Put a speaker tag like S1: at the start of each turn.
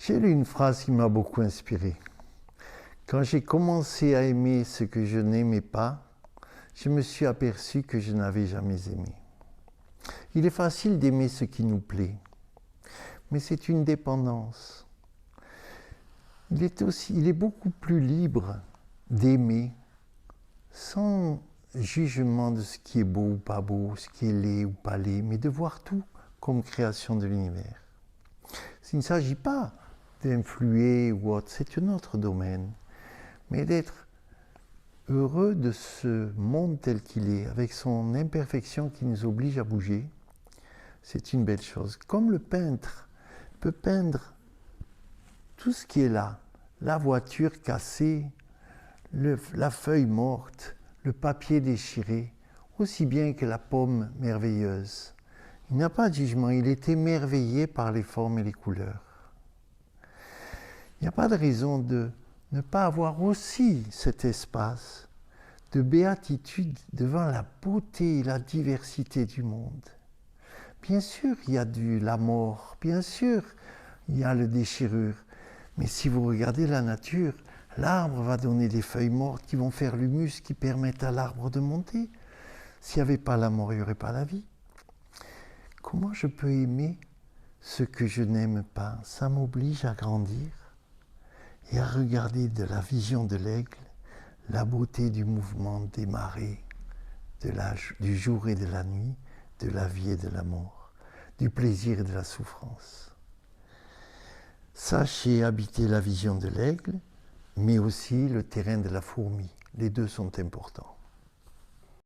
S1: J'ai lu une phrase qui m'a beaucoup inspiré. Quand j'ai commencé à aimer ce que je n'aimais pas, je me suis aperçu que je n'avais jamais aimé. Il est facile d'aimer ce qui nous plaît, mais c'est une dépendance. Il est beaucoup plus libre d'aimer sans jugement de ce qui est beau ou pas beau, ce qui est laid ou pas laid, mais de voir tout comme création de l'univers. Il ne s'agit pas d'influer ou autre, c'est un autre domaine, mais d'être heureux de ce monde tel qu'il est, avec son imperfection qui nous oblige à bouger, c'est une belle chose. Comme le peintre peut peindre tout ce qui est là, la voiture cassée, la feuille morte, le papier déchiré, aussi bien que la pomme merveilleuse. Il n'a pas de jugement, il est émerveillé par les formes et les couleurs. Il n'y a pas de raison de ne pas avoir aussi cet espace de béatitude devant la beauté et la diversité du monde. Bien sûr, il y a la mort, bien sûr, il y a la déchirure, mais si vous regardez la nature, l'arbre va donner des feuilles mortes qui vont faire l'humus qui permettent à l'arbre de monter. S'il n'y avait pas la mort, il n'y aurait pas la vie. Comment je peux aimer ce que je n'aime pas? Ça m'oblige à grandir et à regarder de la vision de l'aigle la beauté du mouvement des marées, du jour et de la nuit, de la vie et de la mort, du plaisir et de la souffrance. Sachez habiter la vision de l'aigle, mais aussi le terrain de la fourmi. Les deux sont importants.